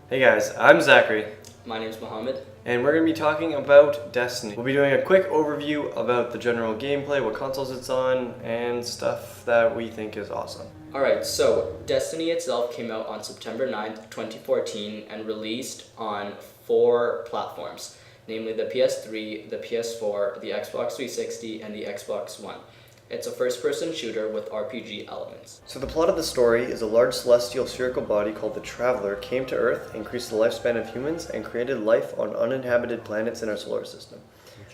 Hey guys, I'm Zachary. My name's Mohammed. And we're going to be talking about Destiny. We'll be doing a quick overview about the general gameplay, what consoles it's on, and stuff that we think is awesome. Alright, so Destiny itself came out on September 9th, 2014 and released on 4 platforms, namely the PS3, the PS4, the Xbox 360, and the Xbox One. It's a first-person shooter with RPG elements. So the plot of the story is a large celestial spherical body called the Traveler came to Earth, increased the lifespan of humans, and created life on uninhabited planets in our solar system.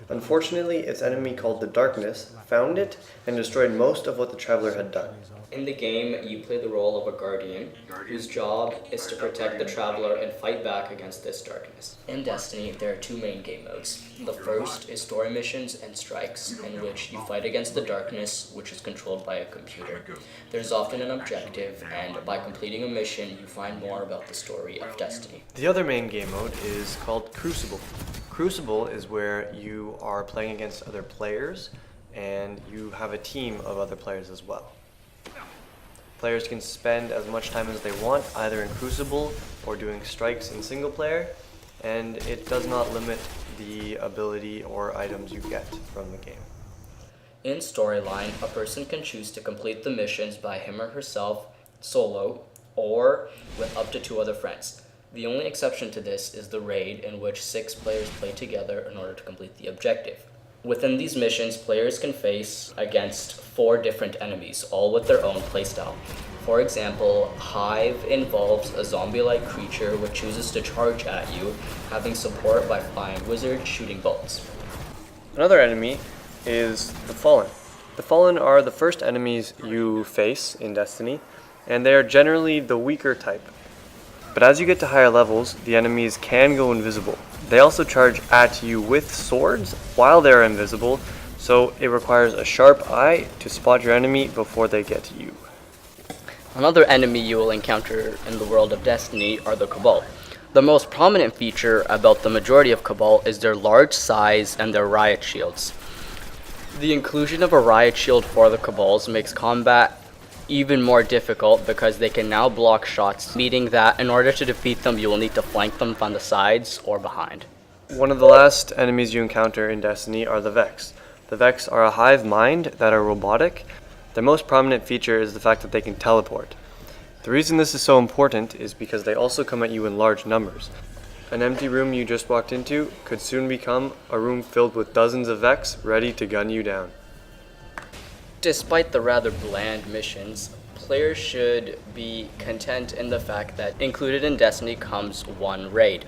Unfortunately, its enemy called the Darkness found it and destroyed most of what the Traveler had done. In the game, you play the role of a guardian, whose job is to protect the Traveler and fight back against this darkness. In Destiny, there are 2 main game modes. The first is story missions and strikes, in which you fight against the darkness, which is controlled by a computer. There's often an objective, and by completing a mission, you find more about the story of Destiny. The other main game mode is called Crucible. Crucible is where you are playing against other players, and you have a team of other players as well. Players can spend as much time as they want, either in Crucible or doing strikes in single player, and it does not limit the ability or items you get from the game. In Storyline, a person can choose to complete the missions by him or herself, solo, or with up to 2 other friends. The only exception to this is the raid, in which 6 players play together in order to complete the objective. Within these missions, players can face against 4 different enemies, all with their own playstyle. For example, Hive involves a zombie-like creature which chooses to charge at you, having support by flying wizards shooting bolts. Another enemy is the Fallen. The Fallen are the first enemies you face in Destiny, and they are generally the weaker type. But as you get to higher levels, the enemies can go invisible. They also charge at you with swords while they're invisible, so it requires a sharp eye to spot your enemy before they get to you. Another enemy you will encounter in the world of Destiny are the Cabal. The most prominent feature about the majority of Cabal is their large size and their riot shields. The inclusion of a riot shield for the Cabals makes combat even more difficult because they can now block shots, meaning that in order to defeat them, you will need to flank them from the sides or behind. One of the last enemies you encounter in Destiny are the Vex. The Vex are a hive mind that are robotic. Their most prominent feature is the fact that they can teleport. The reason this is so important is because they also come at you in large numbers. An empty room you just walked into could soon become a room filled with dozens of Vex ready to gun you down. Despite the rather bland missions, players should be content in the fact that included in Destiny comes 1 raid.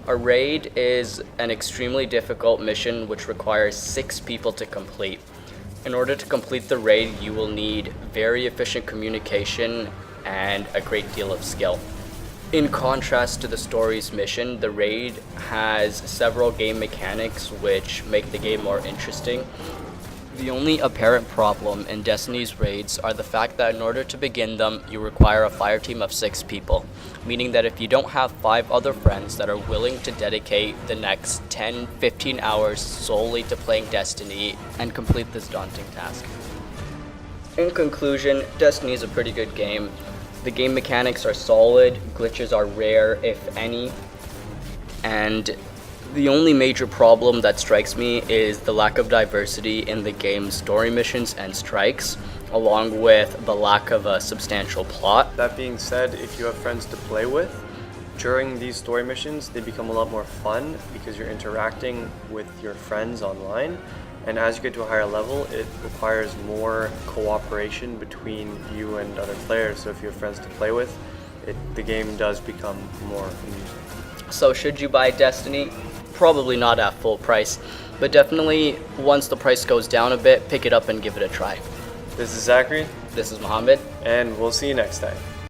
A raid is an extremely difficult mission which requires 6 people to complete. In order to complete the raid, you will need very efficient communication and a great deal of skill. In contrast to the story's mission, the raid has several game mechanics which make the game more interesting. The only apparent problem in Destiny's raids are the fact that in order to begin them, you require a fire team of 6 people, meaning that if you don't have 5 other friends that are willing to dedicate the next 10-15 hours solely to playing Destiny and complete this daunting task. In conclusion, Destiny is a pretty good game. The game mechanics are solid, glitches are rare, if any, and the only major problem that strikes me is the lack of diversity in the game's story missions and strikes, along with the lack of a substantial plot. That being said, if you have friends to play with, during these story missions, they become a lot more fun because you're interacting with your friends online. And as you get to a higher level, it requires more cooperation between you and other players. So if you have friends to play with, the game does become more amusing. So should you buy Destiny? Probably not at full price, but definitely once the price goes down a bit, pick it up and give it a try. This is Zachary. This is Mohammed. And we'll see you next time.